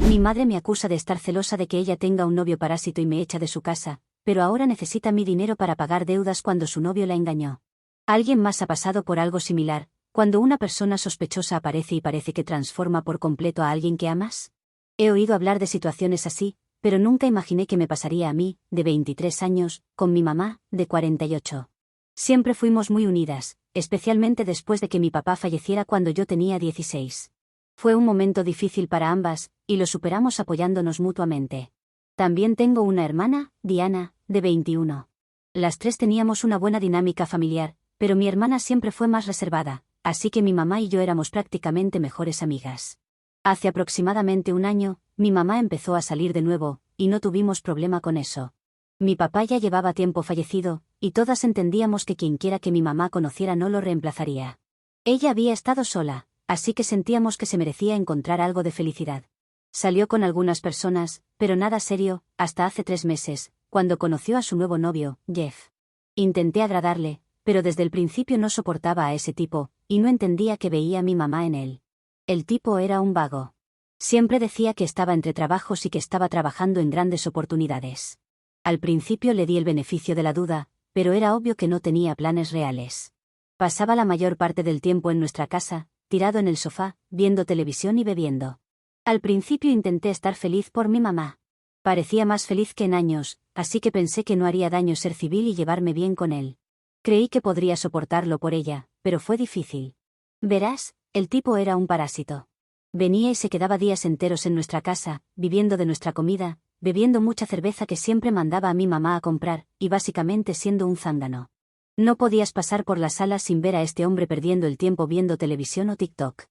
Mi madre me acusa de estar celosa de que ella tenga un novio parásito y me echa de su casa, pero ahora necesita mi dinero para pagar deudas cuando su novio la engañó. ¿Alguien más ha pasado por algo similar, cuando una persona sospechosa aparece y parece que transforma por completo a alguien que amas? He oído hablar de situaciones así, pero nunca imaginé que me pasaría a mí, de 23 años, con mi mamá, de 48. Siempre fuimos muy unidas, especialmente después de que mi papá falleciera cuando yo tenía 16. Fue un momento difícil para ambas, y lo superamos apoyándonos mutuamente. También tengo una hermana, Diana, de 21. Las tres teníamos una buena dinámica familiar, pero mi hermana siempre fue más reservada, así que mi mamá y yo éramos prácticamente mejores amigas. Hace aproximadamente un año, mi mamá empezó a salir de nuevo, y no tuvimos problema con eso. Mi papá ya llevaba tiempo fallecido, y todas entendíamos que quienquiera que mi mamá conociera no lo reemplazaría. Ella había estado sola, así que sentíamos que se merecía encontrar algo de felicidad. Salió con algunas personas, pero nada serio, hasta hace 3 meses, cuando conoció a su nuevo novio, Jeff. Intenté agradarle, pero desde el principio no soportaba a ese tipo, y no entendía qué veía mi mamá en él. El tipo era un vago. Siempre decía que estaba entre trabajos y que estaba trabajando en grandes oportunidades. Al principio le di el beneficio de la duda, pero era obvio que no tenía planes reales. Pasaba la mayor parte del tiempo en nuestra casa, tirado en el sofá, viendo televisión y bebiendo. Al principio intenté estar feliz por mi mamá. Parecía más feliz que en años, así que pensé que no haría daño ser civil y llevarme bien con él. Creí que podría soportarlo por ella, pero fue difícil. Verás, el tipo era un parásito. Venía y se quedaba días enteros en nuestra casa, viviendo de nuestra comida, bebiendo mucha cerveza que siempre mandaba a mi mamá a comprar, y básicamente siendo un zángano. No podías pasar por la sala sin ver a este hombre perdiendo el tiempo viendo televisión o TikTok.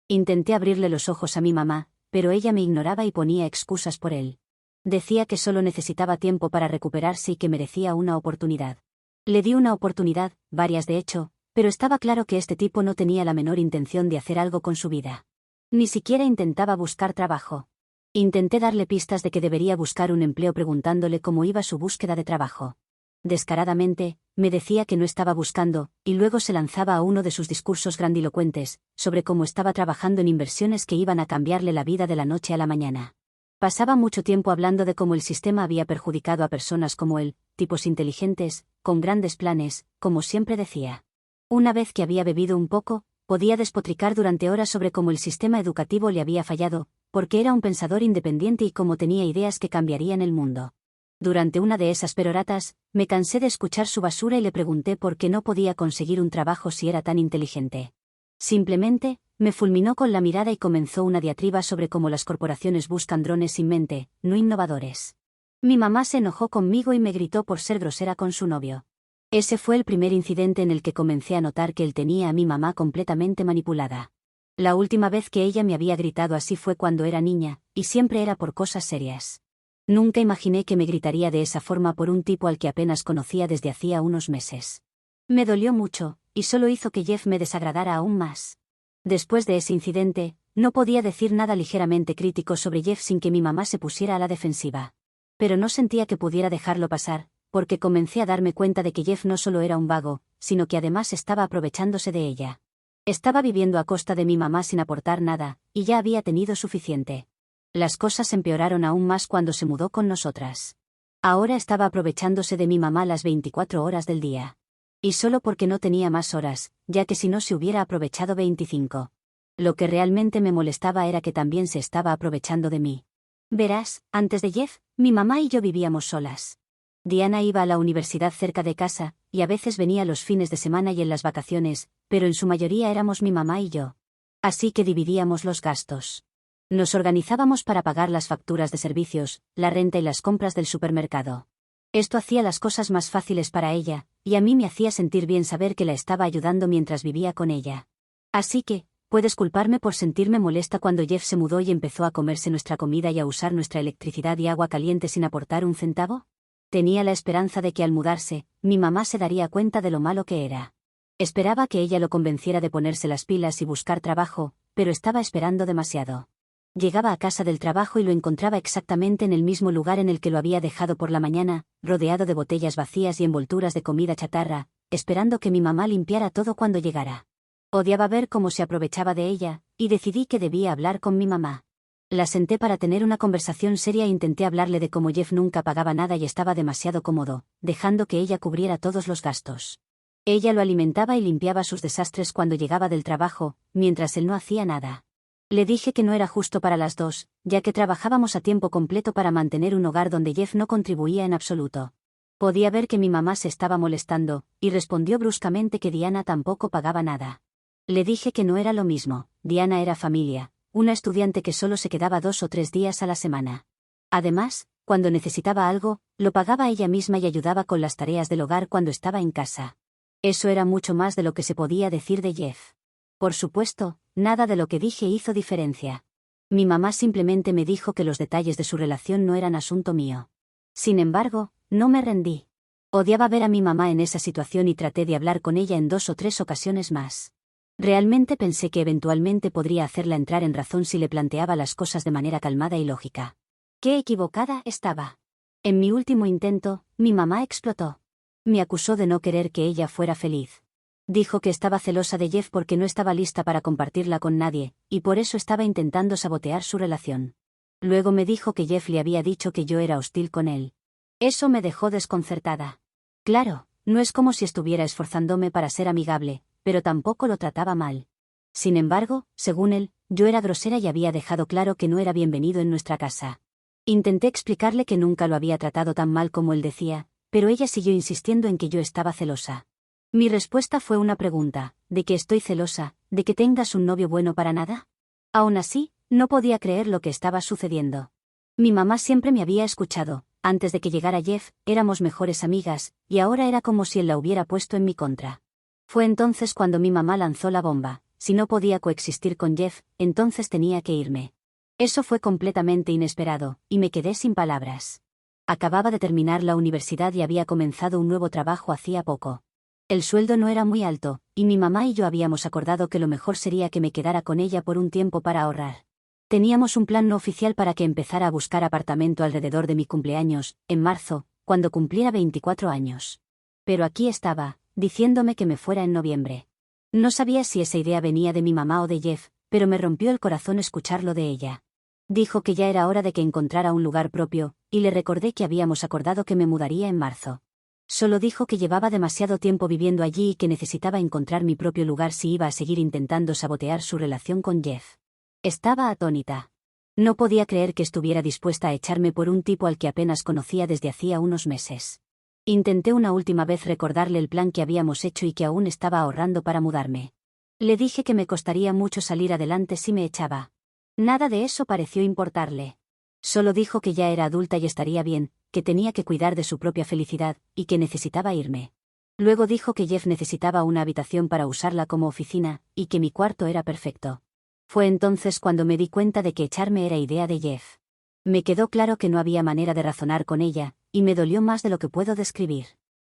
Intenté abrirle los ojos a mi mamá, pero ella me ignoraba y ponía excusas por él. Decía que solo necesitaba tiempo para recuperarse y que merecía una oportunidad. Le di una oportunidad, varias de hecho, pero estaba claro que este tipo no tenía la menor intención de hacer algo con su vida. Ni siquiera intentaba buscar trabajo. Intenté darle pistas de que debería buscar un empleo preguntándole cómo iba su búsqueda de trabajo. Descaradamente, me decía que no estaba buscando, y luego se lanzaba a uno de sus discursos grandilocuentes, sobre cómo estaba trabajando en inversiones que iban a cambiarle la vida de la noche a la mañana. Pasaba mucho tiempo hablando de cómo el sistema había perjudicado a personas como él, tipos inteligentes, con grandes planes, como siempre decía. Una vez que había bebido un poco, podía despotricar durante horas sobre cómo el sistema educativo le había fallado, porque era un pensador independiente y cómo tenía ideas que cambiarían el mundo. Durante una de esas peroratas, me cansé de escuchar su basura y le pregunté por qué no podía conseguir un trabajo si era tan inteligente. Simplemente, me fulminó con la mirada y comenzó una diatriba sobre cómo las corporaciones buscan drones sin mente, no innovadores. Mi mamá se enojó conmigo y me gritó por ser grosera con su novio. Ese fue el primer incidente en el que comencé a notar que él tenía a mi mamá completamente manipulada. La última vez que ella me había gritado así fue cuando era niña, y siempre era por cosas serias. Nunca imaginé que me gritaría de esa forma por un tipo al que apenas conocía desde hacía unos meses. Me dolió mucho, y solo hizo que Jeff me desagradara aún más. Después de ese incidente, no podía decir nada ligeramente crítico sobre Jeff sin que mi mamá se pusiera a la defensiva. Pero no sentía que pudiera dejarlo pasar, porque comencé a darme cuenta de que Jeff no solo era un vago, sino que además estaba aprovechándose de ella. Estaba viviendo a costa de mi mamá sin aportar nada, y ya había tenido suficiente. Las cosas empeoraron aún más cuando se mudó con nosotras. Ahora estaba aprovechándose de mi mamá las 24 horas del día. Y solo porque no tenía más horas, ya que si no se hubiera aprovechado 25. Lo que realmente me molestaba era que también se estaba aprovechando de mí. Verás, antes de Jeff, mi mamá y yo vivíamos solas. Diana iba a la universidad cerca de casa, y a veces venía los fines de semana y en las vacaciones, pero en su mayoría éramos mi mamá y yo. Así que dividíamos los gastos. Nos organizábamos para pagar las facturas de servicios, la renta y las compras del supermercado. Esto hacía las cosas más fáciles para ella, y a mí me hacía sentir bien saber que la estaba ayudando mientras vivía con ella. Así que, ¿puedes culparme por sentirme molesta cuando Jeff se mudó y empezó a comerse nuestra comida y a usar nuestra electricidad y agua caliente sin aportar un centavo? Tenía la esperanza de que al mudarse, mi mamá se daría cuenta de lo malo que era. Esperaba que ella lo convenciera de ponerse las pilas y buscar trabajo, pero estaba esperando demasiado. Llegaba a casa del trabajo y lo encontraba exactamente en el mismo lugar en el que lo había dejado por la mañana, rodeado de botellas vacías y envolturas de comida chatarra, esperando que mi mamá limpiara todo cuando llegara. Odiaba ver cómo se aprovechaba de ella, y decidí que debía hablar con mi mamá. La senté para tener una conversación seria e intenté hablarle de cómo Jeff nunca pagaba nada y estaba demasiado cómodo, dejando que ella cubriera todos los gastos. Ella lo alimentaba y limpiaba sus desastres cuando llegaba del trabajo, mientras él no hacía nada. Le dije que no era justo para las dos, ya que trabajábamos a tiempo completo para mantener un hogar donde Jeff no contribuía en absoluto. Podía ver que mi mamá se estaba molestando, y respondió bruscamente que Diana tampoco pagaba nada. Le dije que no era lo mismo, Diana era familia, una estudiante que solo se quedaba 2 o 3 días a la semana. Además, cuando necesitaba algo, lo pagaba ella misma y ayudaba con las tareas del hogar cuando estaba en casa. Eso era mucho más de lo que se podía decir de Jeff. Por supuesto, nada de lo que dije hizo diferencia. Mi mamá simplemente me dijo que los detalles de su relación no eran asunto mío. Sin embargo, no me rendí. Odiaba ver a mi mamá en esa situación y traté de hablar con ella en 2 o 3 ocasiones más. Realmente pensé que eventualmente podría hacerla entrar en razón si le planteaba las cosas de manera calmada y lógica. ¡Qué equivocada estaba! En mi último intento, mi mamá explotó. Me acusó de no querer que ella fuera feliz. Dijo que estaba celosa de Jeff porque no estaba lista para compartirla con nadie, y por eso estaba intentando sabotear su relación. Luego me dijo que Jeff le había dicho que yo era hostil con él. Eso me dejó desconcertada. Claro, no es como si estuviera esforzándome para ser amigable, pero tampoco lo trataba mal. Sin embargo, según él, yo era grosera y había dejado claro que no era bienvenido en nuestra casa. Intenté explicarle que nunca lo había tratado tan mal como él decía, pero ella siguió insistiendo en que yo estaba celosa. Mi respuesta fue una pregunta: ¿de que estoy celosa, de que tengas un novio bueno para nada? Aún así, no podía creer lo que estaba sucediendo. Mi mamá siempre me había escuchado, antes de que llegara Jeff, éramos mejores amigas, y ahora era como si él la hubiera puesto en mi contra. Fue entonces cuando mi mamá lanzó la bomba: si no podía coexistir con Jeff, entonces tenía que irme. Eso fue completamente inesperado, y me quedé sin palabras. Acababa de terminar la universidad y había comenzado un nuevo trabajo hacía poco. El sueldo no era muy alto, y mi mamá y yo habíamos acordado que lo mejor sería que me quedara con ella por un tiempo para ahorrar. Teníamos un plan no oficial para que empezara a buscar apartamento alrededor de mi cumpleaños, en marzo, cuando cumpliera 24 años. Pero aquí estaba, diciéndome que me fuera en noviembre. No sabía si esa idea venía de mi mamá o de Jeff, pero me rompió el corazón escucharlo de ella. Dijo que ya era hora de que encontrara un lugar propio, y le recordé que habíamos acordado que me mudaría en marzo. Solo dijo que llevaba demasiado tiempo viviendo allí y que necesitaba encontrar mi propio lugar si iba a seguir intentando sabotear su relación con Jeff. Estaba atónita. No podía creer que estuviera dispuesta a echarme por un tipo al que apenas conocía desde hacía unos meses. Intenté una última vez recordarle el plan que habíamos hecho y que aún estaba ahorrando para mudarme. Le dije que me costaría mucho salir adelante si me echaba. Nada de eso pareció importarle. Solo dijo que ya era adulta y estaría bien, que tenía que cuidar de su propia felicidad, y que necesitaba irme. Luego dijo que Jeff necesitaba una habitación para usarla como oficina, y que mi cuarto era perfecto. Fue entonces cuando me di cuenta de que echarme era idea de Jeff. Me quedó claro que no había manera de razonar con ella, y me dolió más de lo que puedo describir.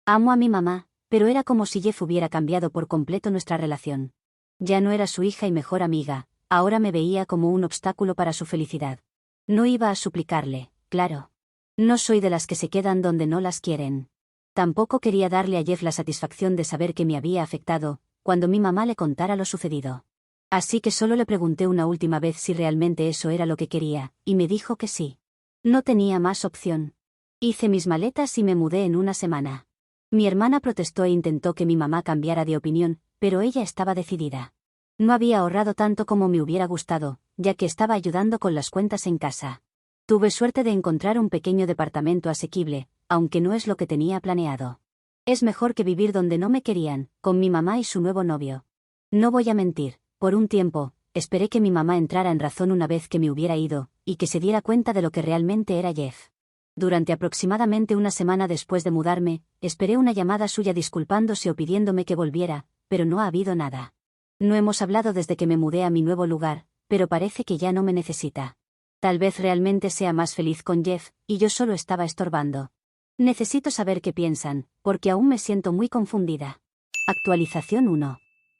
Amo a mi mamá, pero era como si Jeff hubiera cambiado por completo nuestra relación. Ya no era su hija y mejor amiga, ahora me veía como un obstáculo para su felicidad. No iba a suplicarle, claro. No soy de las que se quedan donde no las quieren. Tampoco quería darle a Jeff la satisfacción de saber que me había afectado, cuando mi mamá le contara lo sucedido. Así que solo le pregunté una última vez si realmente eso era lo que quería, y me dijo que sí. No tenía más opción. Hice mis maletas y me mudé en una semana. Mi hermana protestó e intentó que mi mamá cambiara de opinión, pero ella estaba decidida. No había ahorrado tanto como me hubiera gustado, ya que estaba ayudando con las cuentas en casa. Tuve suerte de encontrar un pequeño departamento asequible, aunque no es lo que tenía planeado. Es mejor que vivir donde no me querían, con mi mamá y su nuevo novio. No voy a mentir, por un tiempo, esperé que mi mamá entrara en razón una vez que me hubiera ido, y que se diera cuenta de lo que realmente era Jeff. Durante aproximadamente una semana después de mudarme, esperé una llamada suya disculpándose o pidiéndome que volviera, pero no ha habido nada. No hemos hablado desde que me mudé a mi nuevo lugar, pero parece que ya no me necesita. Tal vez realmente sea más feliz con Jeff, y yo solo estaba estorbando. Necesito saber qué piensan, porque aún me siento muy confundida. Actualización 1.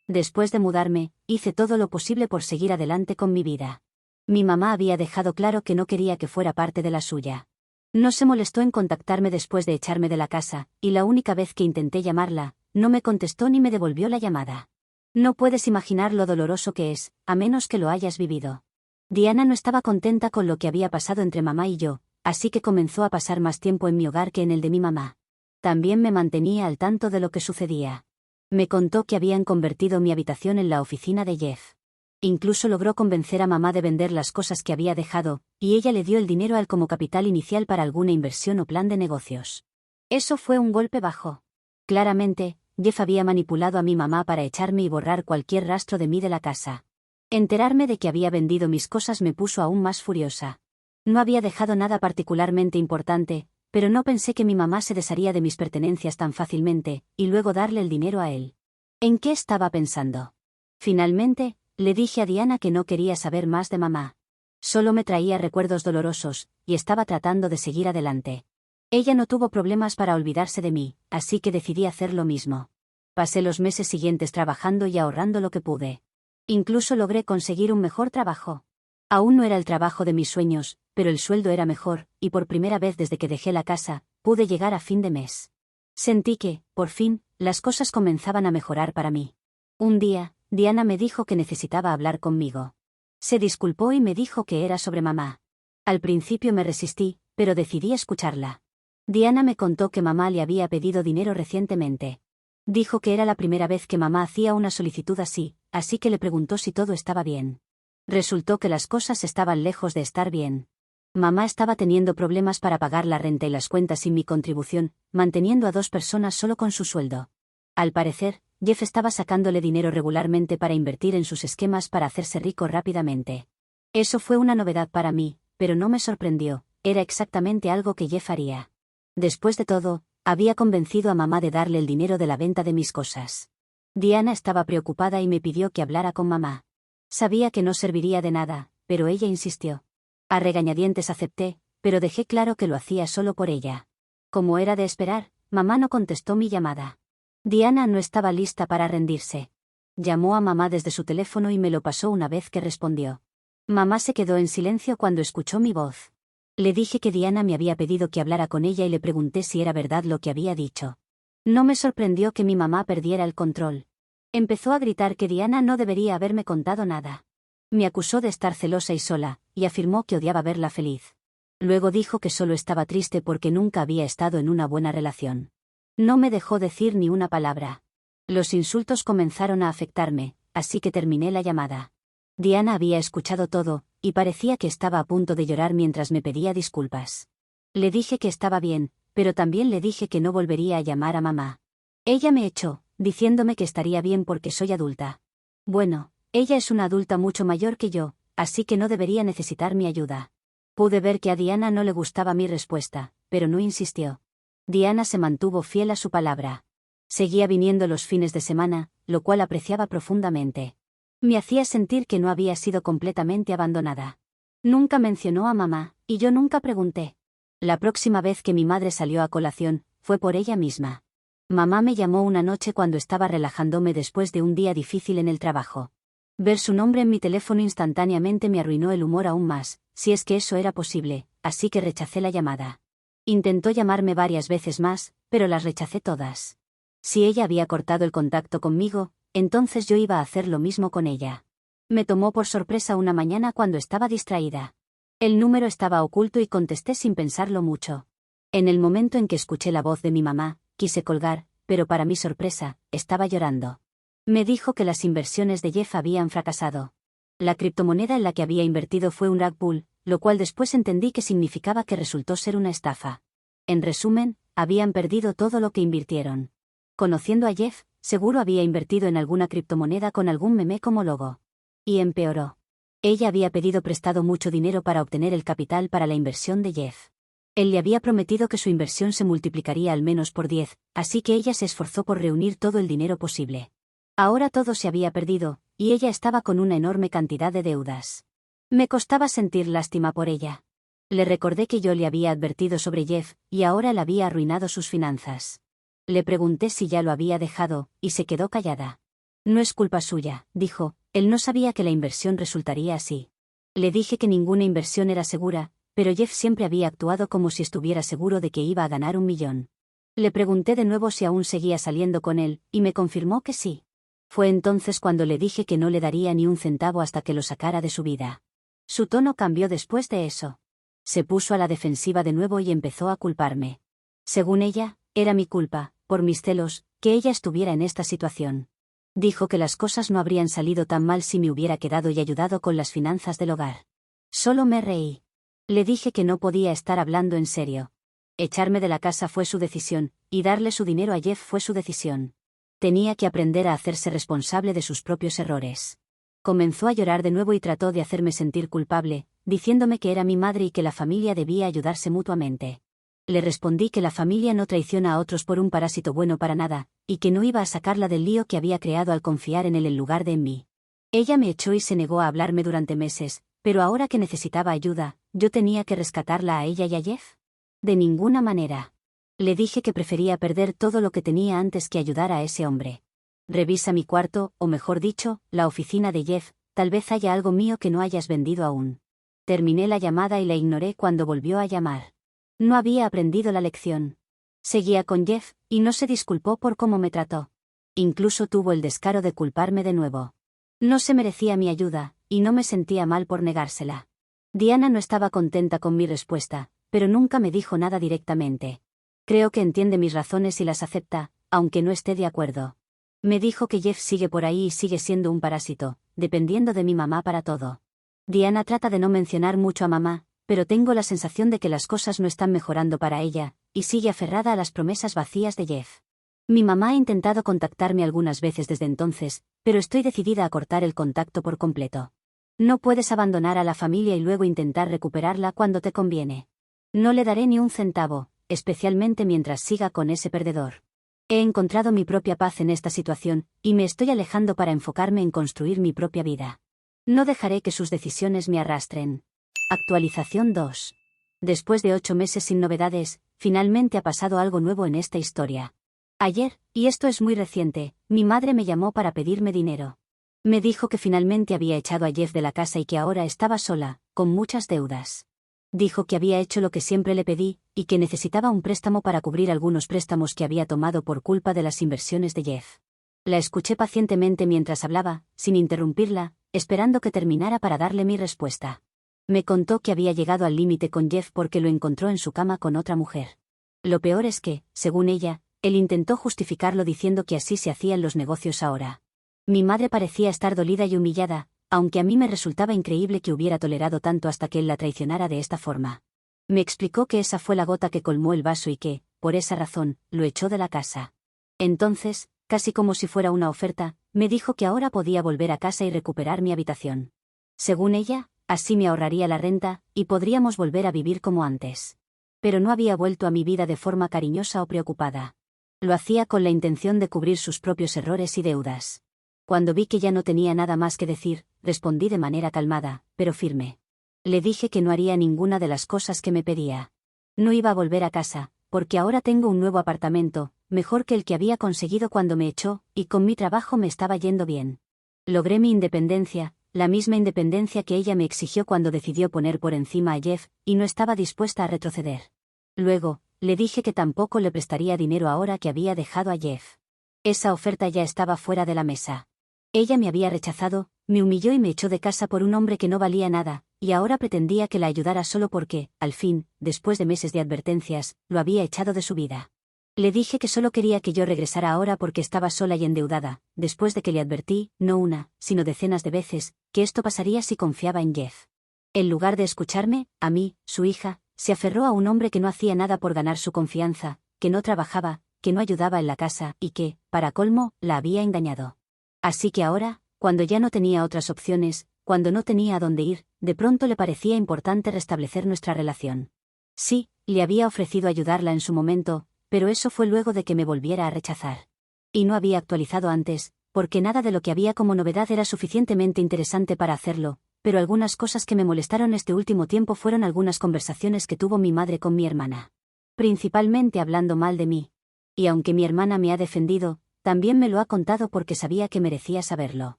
Después de mudarme, hice todo lo posible por seguir adelante con mi vida. Mi mamá había dejado claro que no quería que fuera parte de la suya. No se molestó en contactarme después de echarme de la casa, y la única vez que intenté llamarla, no me contestó ni me devolvió la llamada. No puedes imaginar lo doloroso que es, a menos que lo hayas vivido. Diana no estaba contenta con lo que había pasado entre mamá y yo, así que comenzó a pasar más tiempo en mi hogar que en el de mi mamá. También me mantenía al tanto de lo que sucedía. Me contó que habían convertido mi habitación en la oficina de Jeff. Incluso logró convencer a mamá de vender las cosas que había dejado, y ella le dio el dinero a él como capital inicial para alguna inversión o plan de negocios. Eso fue un golpe bajo. Claramente, Jeff había manipulado a mi mamá para echarme y borrar cualquier rastro de mí de la casa. Enterarme de que había vendido mis cosas me puso aún más furiosa. No había dejado nada particularmente importante, pero no pensé que mi mamá se desharía de mis pertenencias tan fácilmente, y luego darle el dinero a él. ¿En qué estaba pensando? Finalmente, le dije a Diana que no quería saber más de mamá. Solo me traía recuerdos dolorosos, y estaba tratando de seguir adelante. Ella no tuvo problemas para olvidarse de mí, así que decidí hacer lo mismo. Pasé los meses siguientes trabajando y ahorrando lo que pude. Incluso logré conseguir un mejor trabajo. Aún no era el trabajo de mis sueños, pero el sueldo era mejor, y por primera vez desde que dejé la casa, pude llegar a fin de mes. Sentí que, por fin, las cosas comenzaban a mejorar para mí. Un día, Diana me dijo que necesitaba hablar conmigo. Se disculpó y me dijo que era sobre mamá. Al principio me resistí, pero decidí escucharla. Diana me contó que mamá le había pedido dinero recientemente. Dijo que era la primera vez que mamá hacía una solicitud así que le preguntó si todo estaba bien. Resultó que las cosas estaban lejos de estar bien. Mamá estaba teniendo problemas para pagar la renta y las cuentas sin mi contribución, manteniendo a 2 personas solo con su sueldo. Al parecer, Jeff estaba sacándole dinero regularmente para invertir en sus esquemas para hacerse rico rápidamente. Eso fue una novedad para mí, pero no me sorprendió, era exactamente algo que Jeff haría. Después de todo, había convencido a mamá de darle el dinero de la venta de mis cosas. Diana estaba preocupada y me pidió que hablara con mamá. Sabía que no serviría de nada, pero ella insistió. A regañadientes acepté, pero dejé claro que lo hacía solo por ella. Como era de esperar, mamá no contestó mi llamada. Diana no estaba lista para rendirse. Llamó a mamá desde su teléfono y me lo pasó una vez que respondió. Mamá se quedó en silencio cuando escuchó mi voz. Le dije que Diana me había pedido que hablara con ella y le pregunté si era verdad lo que había dicho. No me sorprendió que mi mamá perdiera el control. Empezó a gritar que Diana no debería haberme contado nada. Me acusó de estar celosa y sola, y afirmó que odiaba verla feliz. Luego dijo que solo estaba triste porque nunca había estado en una buena relación. No me dejó decir ni una palabra. Los insultos comenzaron a afectarme, así que terminé la llamada. Diana había escuchado todo, y parecía que estaba a punto de llorar mientras me pedía disculpas. Le dije que estaba bien, pero también le dije que no volvería a llamar a mamá. Ella me echó, diciéndome que estaría bien porque soy adulta. Bueno, ella es una adulta mucho mayor que yo, así que no debería necesitar mi ayuda. Pude ver que a Diana no le gustaba mi respuesta, pero no insistió. Diana se mantuvo fiel a su palabra. Seguía viniendo los fines de semana, lo cual apreciaba profundamente. Me hacía sentir que no había sido completamente abandonada. Nunca mencionó a mamá, y yo nunca pregunté. La próxima vez que mi madre salió a colación, fue por ella misma. Mamá me llamó una noche cuando estaba relajándome después de un día difícil en el trabajo. Ver su nombre en mi teléfono instantáneamente me arruinó el humor aún más, si es que eso era posible, así que rechacé la llamada. Intentó llamarme varias veces más, pero las rechacé todas. Si ella había cortado el contacto conmigo, entonces yo iba a hacer lo mismo con ella. Me tomó por sorpresa una mañana cuando estaba distraída. El número estaba oculto y contesté sin pensarlo mucho. En el momento en que escuché la voz de mi mamá, quise colgar, pero para mi sorpresa, estaba llorando. Me dijo que las inversiones de Jeff habían fracasado. La criptomoneda en la que había invertido fue un rug pull, lo cual después entendí que significaba que resultó ser una estafa. En resumen, habían perdido todo lo que invirtieron. Conociendo a Jeff, seguro había invertido en alguna criptomoneda con algún meme como logo. Y empeoró. Ella había pedido prestado mucho dinero para obtener el capital para la inversión de Jeff. Él le había prometido que su inversión se multiplicaría al menos por 10, así que ella se esforzó por reunir todo el dinero posible. Ahora todo se había perdido, y ella estaba con una enorme cantidad de deudas. Me costaba sentir lástima por ella. Le recordé que yo le había advertido sobre Jeff, y ahora él había arruinado sus finanzas. Le pregunté si ya lo había dejado, y se quedó callada. No es culpa suya, dijo, él no sabía que la inversión resultaría así. Le dije que ninguna inversión era segura, pero Jeff siempre había actuado como si estuviera seguro de que iba a ganar 1.000.000. Le pregunté de nuevo si aún seguía saliendo con él, y me confirmó que sí. Fue entonces cuando le dije que no le daría ni un centavo hasta que lo sacara de su vida. Su tono cambió después de eso. Se puso a la defensiva de nuevo y empezó a culparme. Según ella, era mi culpa, por mis celos, que ella estuviera en esta situación. Dijo que las cosas no habrían salido tan mal si me hubiera quedado y ayudado con las finanzas del hogar. Solo me reí. Le dije que no podía estar hablando en serio. Echarme de la casa fue su decisión, y darle su dinero a Jeff fue su decisión. Tenía que aprender a hacerse responsable de sus propios errores. Comenzó a llorar de nuevo y trató de hacerme sentir culpable, diciéndome que era mi madre y que la familia debía ayudarse mutuamente. Le respondí que la familia no traiciona a otros por un parásito bueno para nada, y que no iba a sacarla del lío que había creado al confiar en él en lugar de en mí. Ella me echó y se negó a hablarme durante meses, pero ahora que necesitaba ayuda, ¿yo tenía que rescatarla a ella y a Jeff? De ninguna manera. Le dije que prefería perder todo lo que tenía antes que ayudar a ese hombre. Revisa mi cuarto, o mejor dicho, la oficina de Jeff, tal vez haya algo mío que no hayas vendido aún. Terminé la llamada y la ignoré cuando volvió a llamar. No había aprendido la lección. Seguía con Jeff, y no se disculpó por cómo me trató. Incluso tuvo el descaro de culparme de nuevo. No se merecía mi ayuda, y no me sentía mal por negársela. Diana no estaba contenta con mi respuesta, pero nunca me dijo nada directamente. Creo que entiende mis razones y las acepta, aunque no esté de acuerdo. Me dijo que Jeff sigue por ahí y sigue siendo un parásito, dependiendo de mi mamá para todo. Diana trata de no mencionar mucho a mamá, pero tengo la sensación de que las cosas no están mejorando para ella, y sigue aferrada a las promesas vacías de Jeff. Mi mamá ha intentado contactarme algunas veces desde entonces, pero estoy decidida a cortar el contacto por completo. No puedes abandonar a la familia y luego intentar recuperarla cuando te conviene. No le daré ni un centavo, especialmente mientras siga con ese perdedor. He encontrado mi propia paz en esta situación, y me estoy alejando para enfocarme en construir mi propia vida. No dejaré que sus decisiones me arrastren. Actualización 2. Después de 8 meses sin novedades, finalmente ha pasado algo nuevo en esta historia. Ayer, y esto es muy reciente, mi madre me llamó para pedirme dinero. Me dijo que finalmente había echado a Jeff de la casa y que ahora estaba sola, con muchas deudas. Dijo que había hecho lo que siempre le pedí, y que necesitaba un préstamo para cubrir algunos préstamos que había tomado por culpa de las inversiones de Jeff. La escuché pacientemente mientras hablaba, sin interrumpirla, esperando que terminara para darle mi respuesta. Me contó que había llegado al límite con Jeff porque lo encontró en su cama con otra mujer. Lo peor es que, según ella, él intentó justificarlo diciendo que así se hacían los negocios ahora. Mi madre parecía estar dolida y humillada, aunque a mí me resultaba increíble que hubiera tolerado tanto hasta que él la traicionara de esta forma. Me explicó que esa fue la gota que colmó el vaso y que, por esa razón, lo echó de la casa. Entonces, casi como si fuera una oferta, me dijo que ahora podía volver a casa y recuperar mi habitación. Según ella, así me ahorraría la renta, y podríamos volver a vivir como antes. Pero no había vuelto a mi vida de forma cariñosa o preocupada. Lo hacía con la intención de cubrir sus propios errores y deudas. Cuando vi que ya no tenía nada más que decir, respondí de manera calmada, pero firme. Le dije que no haría ninguna de las cosas que me pedía. No iba a volver a casa, porque ahora tengo un nuevo apartamento, mejor que el que había conseguido cuando me echó, y con mi trabajo me estaba yendo bien. Logré mi independencia, la misma independencia que ella me exigió cuando decidió poner por encima a Jeff, y no estaba dispuesta a retroceder. Luego, le dije que tampoco le prestaría dinero ahora que había dejado a Jeff. Esa oferta ya estaba fuera de la mesa. Ella me había rechazado, me humilló y me echó de casa por un hombre que no valía nada, y ahora pretendía que la ayudara solo porque, al fin, después de meses de advertencias, lo había echado de su vida. Le dije que solo quería que yo regresara ahora porque estaba sola y endeudada, después de que le advertí, no una, sino decenas de veces, que esto pasaría si confiaba en Jeff. En lugar de escucharme, a mí, su hija, se aferró a un hombre que no hacía nada por ganar su confianza, que no trabajaba, que no ayudaba en la casa y que, para colmo, la había engañado. Así que ahora, cuando ya no tenía otras opciones, cuando no tenía a dónde ir, de pronto le parecía importante restablecer nuestra relación. Sí, le había ofrecido ayudarla en su momento, pero eso fue luego de que me volviera a rechazar. Y no había actualizado antes, porque nada de lo que había como novedad era suficientemente interesante para hacerlo, pero algunas cosas que me molestaron este último tiempo fueron algunas conversaciones que tuvo mi madre con mi hermana. Principalmente hablando mal de mí. Y aunque mi hermana me ha defendido, también me lo ha contado porque sabía que merecía saberlo.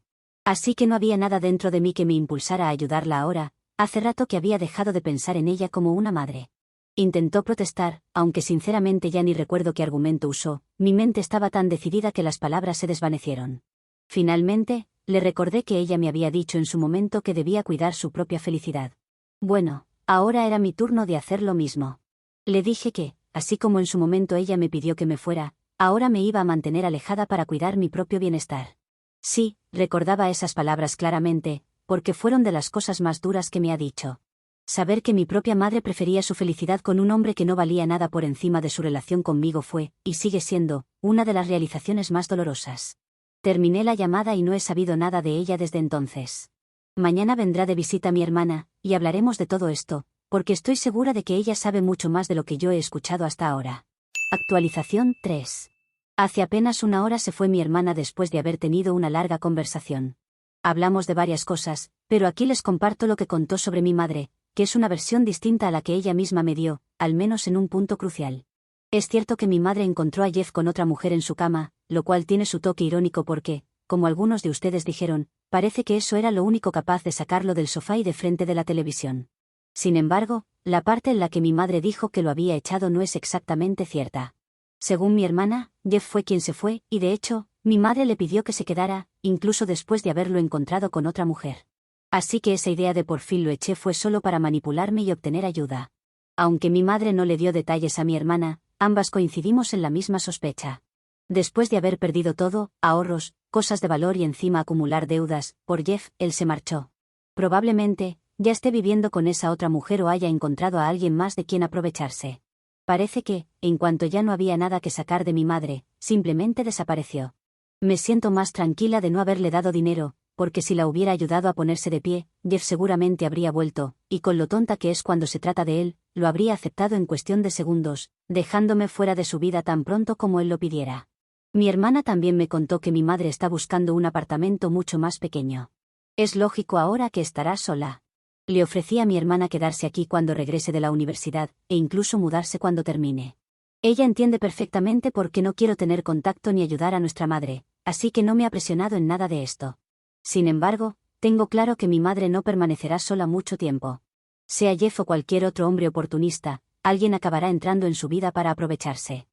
Así que no había nada dentro de mí que me impulsara a ayudarla ahora, hace rato que había dejado de pensar en ella como una madre. Intentó protestar, aunque sinceramente ya ni recuerdo qué argumento usó, mi mente estaba tan decidida que las palabras se desvanecieron. Finalmente, Le recordé que ella me había dicho en su momento que debía cuidar su propia felicidad. Bueno, ahora era mi turno de hacer lo mismo. Le dije que, así como en su momento ella me pidió que me fuera, ahora me iba a mantener alejada para cuidar mi propio bienestar. Sí, recordaba esas palabras claramente, porque fueron de las cosas más duras que me ha dicho. Saber que mi propia madre prefería su felicidad con un hombre que no valía nada por encima de su relación conmigo fue, y sigue siendo, una de las realizaciones más dolorosas. Terminé la llamada y no he sabido nada de ella desde entonces. Mañana vendrá de visita mi hermana, y hablaremos de todo esto, porque estoy segura de que ella sabe mucho más de lo que yo he escuchado hasta ahora. Actualización 3. Hace apenas una hora se fue mi hermana después de haber tenido una larga conversación. Hablamos de varias cosas, pero aquí les comparto lo que contó sobre mi madre, que es una versión distinta a la que ella misma me dio, al menos en un punto crucial. Es cierto que mi madre encontró a Jeff con otra mujer en su cama, lo cual tiene su toque irónico porque, como algunos de ustedes dijeron, parece que eso era lo único capaz de sacarlo del sofá y de frente de la televisión. Sin embargo, la parte en la que mi madre dijo que lo había echado no es exactamente cierta. Según mi hermana, Jeff fue quien se fue, y de hecho, mi madre le pidió que se quedara, incluso después de haberlo encontrado con otra mujer. Así que esa idea de por fin lo eché fue solo para manipularme y obtener ayuda. Aunque mi madre no le dio detalles a mi hermana, ambas coincidimos en la misma sospecha. Después de haber perdido todo, ahorros, cosas de valor y encima acumular deudas, por Jeff, él se marchó. Probablemente, ya esté viviendo con esa otra mujer o haya encontrado a alguien más de quien aprovecharse. Parece que, en cuanto ya no había nada que sacar de mi madre, simplemente desapareció. Me siento más tranquila de no haberle dado dinero, porque si la hubiera ayudado a ponerse de pie, Jeff seguramente habría vuelto, y con lo tonta que es cuando se trata de él, lo habría aceptado en cuestión de segundos, dejándome fuera de su vida tan pronto como él lo pidiera. Mi hermana también me contó que mi madre está buscando un apartamento mucho más pequeño. Es lógico ahora que estará sola. Le ofrecí a mi hermana quedarse aquí cuando regrese de la universidad, e incluso mudarse cuando termine. Ella entiende perfectamente por qué no quiero tener contacto ni ayudar a nuestra madre, así que no me ha presionado en nada de esto. Sin embargo, tengo claro que mi madre no permanecerá sola mucho tiempo. Sea Jeff o cualquier otro hombre oportunista, alguien acabará entrando en su vida para aprovecharse.